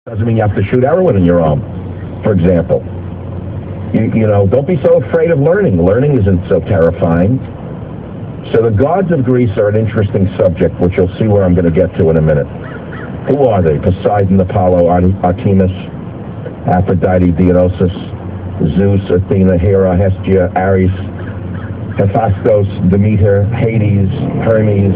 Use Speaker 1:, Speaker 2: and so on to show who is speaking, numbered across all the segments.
Speaker 1: Doesn't mean you have to shoot heroin in your arm, for example. You know, don't be so afraid of learning. Learning isn't so terrifying. So the gods of Greece are an interesting subject, which you'll see where I'm going to get to in a minute. Who are they? Poseidon, Apollo, Artemis, Aphrodite, Dionysus, Zeus, Athena, Hera, Hestia, Ares, Hephaestus, Demeter, Hades, Hermes.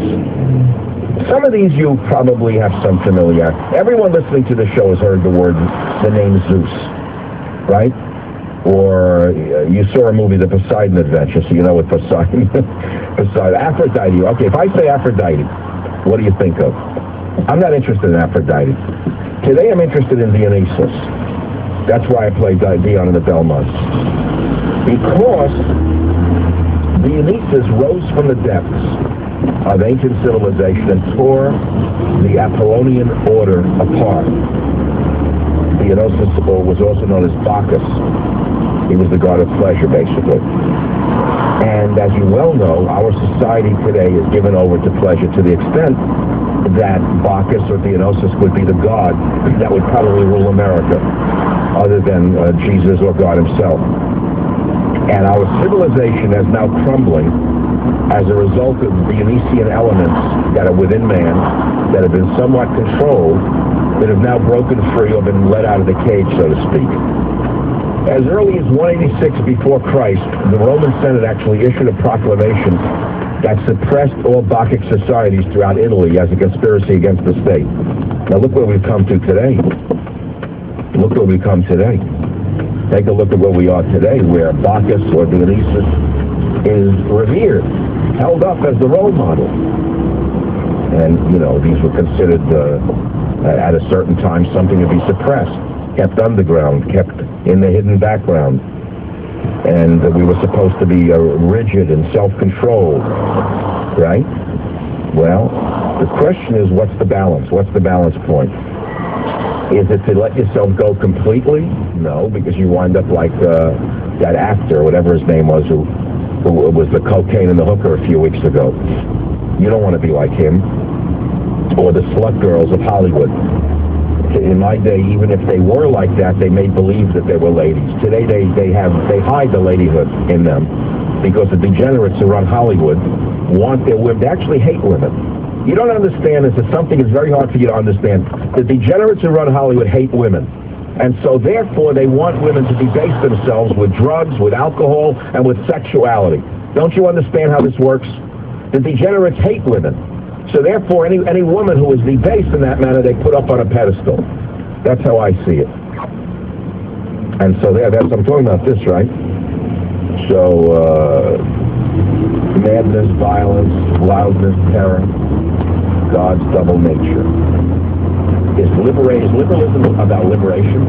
Speaker 1: Some of these you probably have some familiarity. Everyone listening to the show has heard the name Zeus, right? Or you saw a movie, The Poseidon Adventure, so you know what Poseidon. Poseidon. Aphrodite. Okay, if I say Aphrodite, what do you think of? I'm not interested in Aphrodite. Today I'm interested in Dionysus. That's why I played Dion in the Belmonts. Because Dionysus rose from the depths of ancient civilization and tore the Apollonian order apart. Dionysus was also known as Bacchus. He was the god of pleasure, basically. And as you well know, our society today is given over to pleasure to the extent that Bacchus or Dionysus would be the god that would probably rule America, other than Jesus or God himself. And our civilization is now crumbling as a result of Dionysian elements that are within man, that have been somewhat controlled, that have now broken free or been let out of the cage, so to speak. As early as 186 before Christ, the Roman Senate actually issued a proclamation that suppressed all Bacchic societies throughout Italy as a conspiracy against the state. Now look where we've come to today. Look where we've come today. Take a look at where we are today, where Bacchus or Dionysus is revered, held up as the role model. And, you know, these were considered, at a certain time, something to be suppressed, kept underground, kept in the hidden background. And we were supposed to be rigid and self-controlled, right? Well, the question is, what's the balance? What's the balance point? Is it to let yourself go completely? No, because you wind up like that actor, whatever his name was, who was the cocaine and the hooker a few weeks ago. You don't want to be like him. Or the slut girls of Hollywood. In my day, even if they were like that, they made believe that they were ladies. Today, they hide the ladyhood in them, because the degenerates who run Hollywood want their women. They actually hate women. You don't understand this. It's something that's very hard for you to understand. The degenerates who run Hollywood hate women, and so therefore they want women to debase themselves with drugs, with alcohol, and with sexuality. Don't you understand how this works? The degenerates hate women. So therefore, any woman who is debased in that manner, they put up on a pedestal. That's how I see it. And so I'm talking about this, right? So, madness, violence, loudness, terror, God's double nature. Is liberalism about liberation?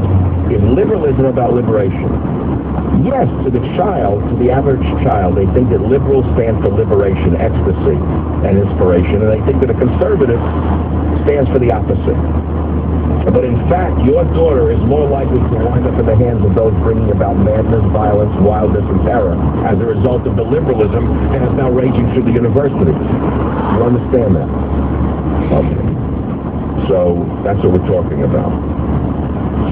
Speaker 1: Is liberalism about liberation? Yes, to the average child, they think that liberal stands for liberation, ecstasy, and inspiration, and they think that a conservative stands for the opposite. But in fact, your daughter is more likely to wind up in the hands of those bringing about madness, violence, wildness, and terror as a result of the liberalism that is now raging through the university. You understand that? Okay. So that's what we're talking about.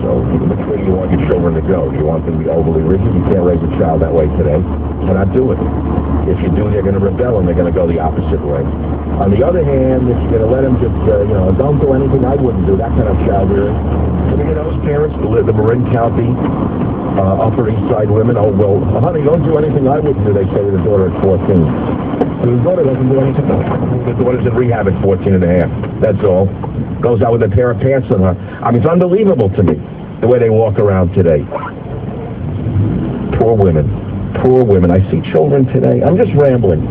Speaker 1: So which way do you want your children to go? Do you want them to be overly rigid? You can't raise a child that way today. You cannot do it. If you do, they're going to rebel and they're going to go the opposite way. On the other hand, if you're going to let them just, don't do anything I wouldn't do, that kind of child rearing. You know, those parents, the Marin County, Upper East Side women, oh, well, honey, don't do anything I wouldn't do, they say to the daughter at 14. And the daughter doesn't do anything. The daughter's in rehab at 14 and a half. That's all. Goes out with a pair of pants on her. I mean, it's unbelievable to me, the way they walk around today. Poor women. Poor women. I see children today. I'm just rambling.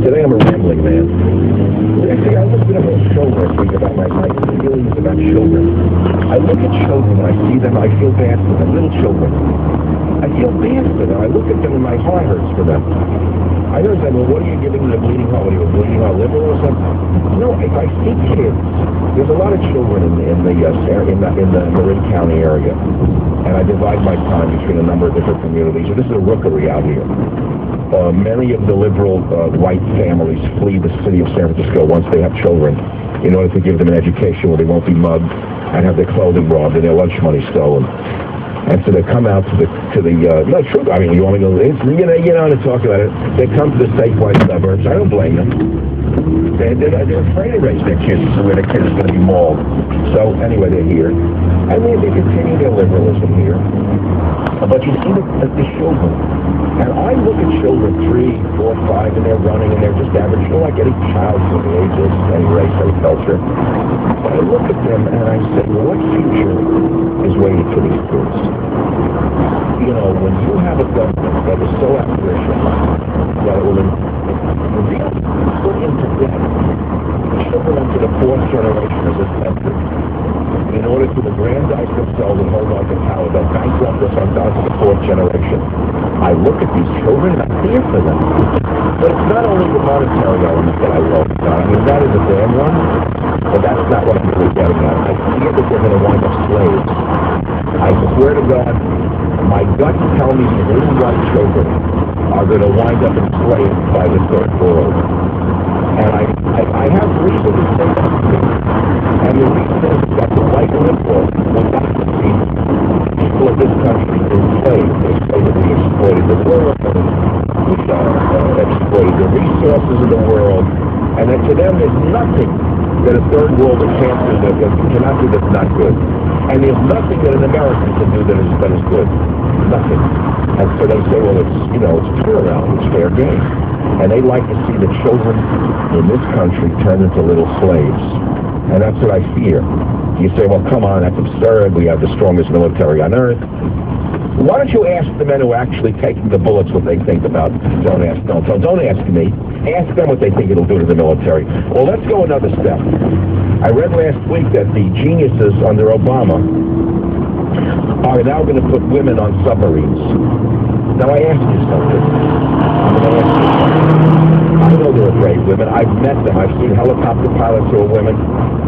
Speaker 1: Today I'm a rambling man. Actually, I listened to a whole show last week about my feelings about children. I look at children and I see them, I feel bad for them, little children. I feel bad for them. I look at them and my heart hurts for them. I know that, well, what are you giving to the bleeding heart? What are you, a bleeding heart liver or something? No, if I see kids, there's a lot of children in the Marin County area, and I divide my time between a number of different communities. So this is a rookery out here. Many of the liberal white families flee the city of San Francisco once they have children. in order to give them an education where they won't be mugged and have their clothing robbed and their lunch money stolen. And so they come out to the no, true, I mean, you want to go, you know, to talk about it. They come to the safe white suburbs. I don't blame them. They're afraid to raise their kids where their kids are going to be mauled. So anyway, they're here. I mean, they continue their liberalism here. But you see the children. And I look at children 3, 4, 5, and they're running, and they're just average, like any child from the ages, any race, any culture. But I look at them and I say, well, what future is waiting for these kids? You know, when you have a government that is so avaricious that it will really put into debt children up to the 4th generation of this country in order to aggrandize themselves and hold on to power, they'll bankrupt us on down to the 4th generation. I look at these children and I fear for them. But it's not only the monetary element that I love. I mean, that is a damn one, but that's not what I'm really getting at. I fear that they're going to wind up slaves. I swear to God, my gut tells me these little white children are going to wind up enslaved by the third world. And I have reason to say that. And the reason is that the white liberal will not see people of this country enslaved. They say that we exploited the world, we exploited the resources of the world, and that to them there's nothing that a third world can't do that cannot do that's not good. And there's nothing that an American can do that is good. Nothing. And so they say, well, it's, you know, it's turnaround, it's fair game. And they like to see the children in this country turn into little slaves. And that's what I fear. You say, well, come on, that's absurd. We have the strongest military on earth. Why don't you ask the men who are actually taking the bullets what they think about? Don't ask me. Ask them what they think it'll do to the military. Well, let's go another step. I read last week that the geniuses under Obama are now going to put women on submarines. Now, I ask you something. I know there are brave women. I've met them. I've seen helicopter pilots who are women.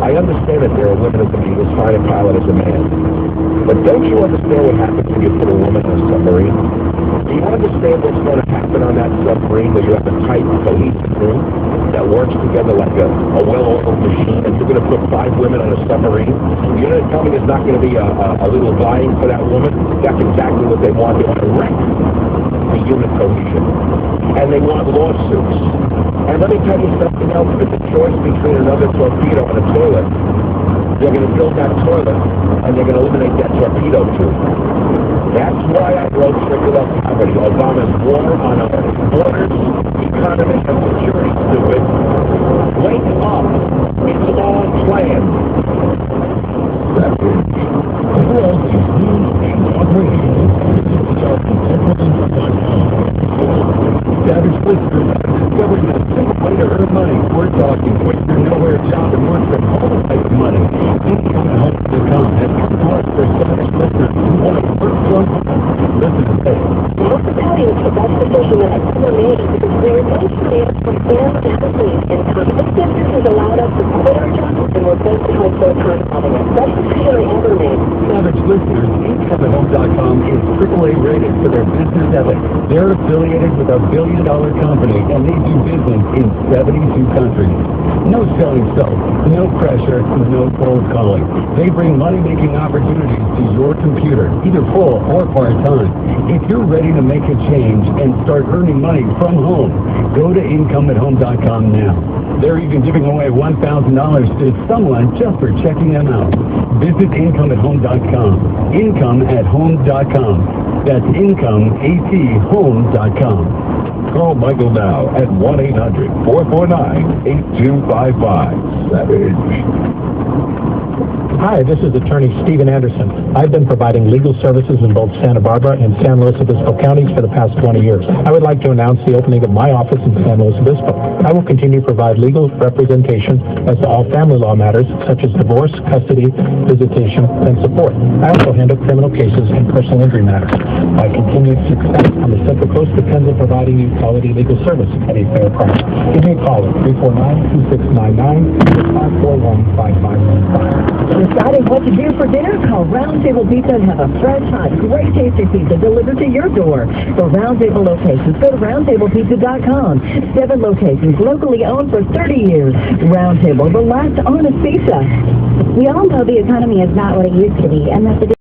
Speaker 1: I understand that there are women who can be as fine a pilot as a man. But don't you understand what happens when you put a woman on a submarine? Do you understand what's going to happen on that submarine where you have a tight, cohesive crew that works together like a well-oiled machine, and you're going to put 5 women on a submarine? You're going to tell me there's not going to be a little vying for that woman? That's exactly what they want. They want to wreck the unit cohesion. And they want lawsuits. And let me tell you something else. If it's a choice between another torpedo and a toilet, they're going to build that toilet, and they're going to eliminate that torpedo too. That's why I wrote Trickle Up Poverty, Obama's war on our borders, economy, and security, stupid. Wake up. It's all planned. That is the world is news and radio. Savage listeners have discovered that a simple way to earn money. We're talking quick, you're nowhere job and work from home type money. Income.com has support for savage listeners who want to work from home. Listen to this. I have to tell you, it's the best decision that I've ever made because we are both created from family and income. This business has allowed us to quit our jobs and we're both behind full-time having it. Best decision I ever made. Savage listeners, Income.com is AAA rated for their business ethics. They're affiliated with a billion-dollar company and they do business in 72 countries. No selling soap, no pressure, no cold calling. They bring money-making opportunities to your computer, either full or part-time. If you're ready to make a change and start earning money from home, go to IncomeAtHome.com now. They're even giving away $1,000 to someone just for checking them out. Visit IncomeAtHome.com. IncomeAtHome.com. That's IncomeAtHome.com. Call Michael now at 1-800-449-8255. Savage.
Speaker 2: Hi, this is attorney Stephen Anderson. I've been providing legal services in both Santa Barbara and San Luis Obispo counties for the past 20 years. I would like to announce the opening of my office in San Luis Obispo. I will continue to provide legal representation as to all family law matters such as divorce, custody, visitation, and support. I also handle criminal cases and personal injury matters. My continued success on the Central Coast depends on providing you quality legal service at a fair price. Give me a call at 349-2699 or 541-5515.
Speaker 3: Deciding what to do for dinner? Call Round Table Pizza and have a fresh, hot, great tasty pizza delivered to your door. For Round Table locations, go to roundtablepizza.com. 7 locations, locally owned for 30 years. Round Table, the last honest pizza.
Speaker 4: We all know the economy is not what it used to be, and that the